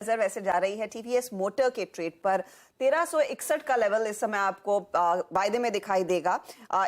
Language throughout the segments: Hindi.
नजर वैसे जा रही है टीवीएस मोटर के ट्रेड पर 1361 का लेवल इस समय आपको वायदे में दिखाई देगा।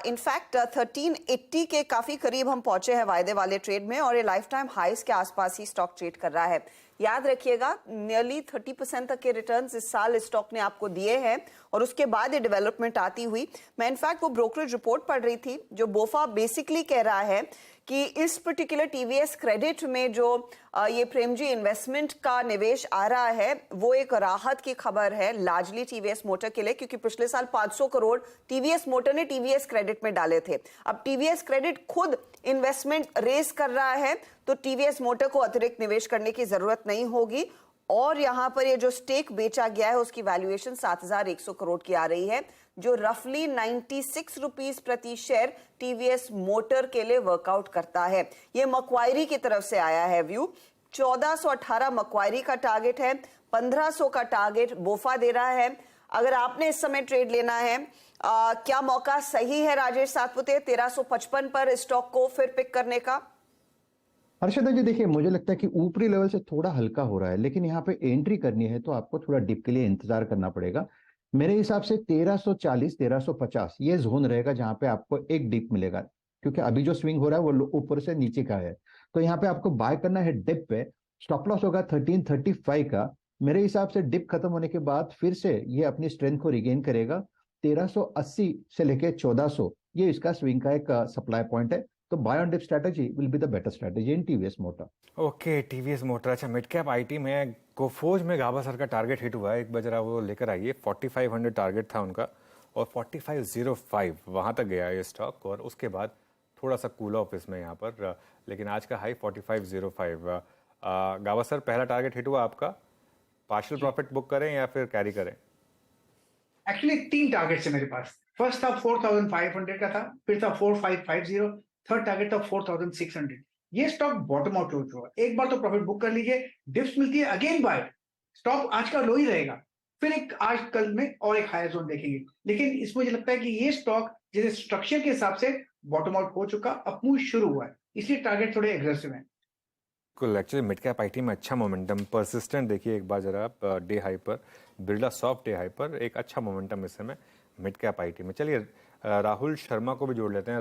इनफैक्ट 1380 के काफी करीब हम पहुंचे हैं वायदे वाले ट्रेड में और ये लाइफ टाइम हाइस के आसपास ही स्टॉक ट्रेड कर रहा है। याद रखिएगा नियरली 30% तक के रिटर्न्स इस साल स्टॉक ने आपको दिए हैं और उसके बाद ये डेवलपमेंट आती हुई। मैं इनफैक्ट वो ब्रोकरेज रिपोर्ट पढ़ रही थी जो बोफा बेसिकली कह रहा है कि इस पर्टिकुलर टीवीएस क्रेडिट में जो ये प्रेमजी इन्वेस्टमेंट का निवेश आ रहा है वो एक राहत की खबर है लार्जली टीवीएस मोटर के लिए, क्योंकि पिछले साल 500 करोड़ टीवीएस मोटर ने टीवीएस क्रेडिट में डाले थे। अब टीवीएस क्रेडिट खुद इन्वेस्टमेंट रेस कर रहा है तो टीवीएस मोटर को अतिरिक्त निवेश करने की जरूरत नहीं होगी। और यहां पर ये जो स्टेक बेचा गया है उसकी वैल्यूएशन 7100 करोड़ की आ रही है, जो रफली 96 रुपीस प्रति शेयर टीवीएस मोटर के लिए वर्कआउट करता है। ये मक्वायरी की तरफ से आया है व्यू। 1418 मक्वायरी का टारगेट है, 1500 का टारगेट बोफा दे रहा है। अगर आपने इस समय ट्रेड लेना है, क्या मौका सही है राजेश सातपुते 1355 पर स्टॉक को फिर पिक करने का? हर्षदा जी देखिए, मुझे लगता है कि ऊपरी लेवल से थोड़ा हल्का हो रहा है, लेकिन यहाँ पे एंट्री करनी है तो आपको थोड़ा डिप के लिए इंतजार करना पड़ेगा। मेरे हिसाब से 1340 1350 ये जोन रहेगा जहां पे आपको एक डिप मिलेगा, क्योंकि अभी जो स्विंग हो रहा है वो ऊपर से नीचे का है। तो यहाँ पे आपको बाय करना है डिप पे। स्टॉप लॉस होगा 1335 का। मेरे हिसाब से डिप खत्म होने के बाद फिर से ये अपनी स्ट्रेंथ को रिगेन करेगा। 1380 से लेके 1400 ये इसका स्विंग का एक सप्लाई पॉइंट है। तो buy on dip strategy will be the better strategy in TVS motor. ओके, टीवीएस मोटर। अच्छा, मिड कैप आईटी में कोफोज में गाबा सर का टारगेट हिट हुआ है। एक बार जरा वो लेकर आइए। 4500 टारगेट था उनका और 4505 वहां तक गया ये स्टॉक और उसके बाद थोड़ा सा कूल ऑफ इसमें यहाँ पर, लेकिन आज का हाई 4505। गाबा सर, पहला टारगेट हिट हुआ आपका। पार्शियल प्रॉफिट बुक करें या फिर कैरी करें? एक्चुअली 3 टारगेट्स है मेरे पास। फर्स्ट था 4500 का था, फिर था 4550, थर्ड टारगेट था 4600। ये स्टॉक बॉटम आउट हो चुका है। एक बार तो प्रॉफिट बुक कर लीजिए, डिप्स मिलती है अगेन बाय। स्टॉक आज का लो ही रहेगा, फिर एक आज कल में और एक हायर जोन देखेंगे। लेकिन इसमें मुझे लगता है कि ये स्टॉक जैसे स्ट्रक्चर के हिसाब से बॉटम आउट हो चुका, अब मूव शुरू हुआ है, इसलिए टारगेट थोड़े एग्रेसिव है। कुल एक्चुअली मिड कैप आईटी में अच्छा मोमेंटम परसिस्टेंट देखिए एक बार जरा डे हाई पर, बिरला सॉफ्ट डे हाई पर एक अच्छा मोमेंटम इस समय मिड कैप आईटी में। चलिए राहुल शर्मा को भी जोड़ लेते हैं।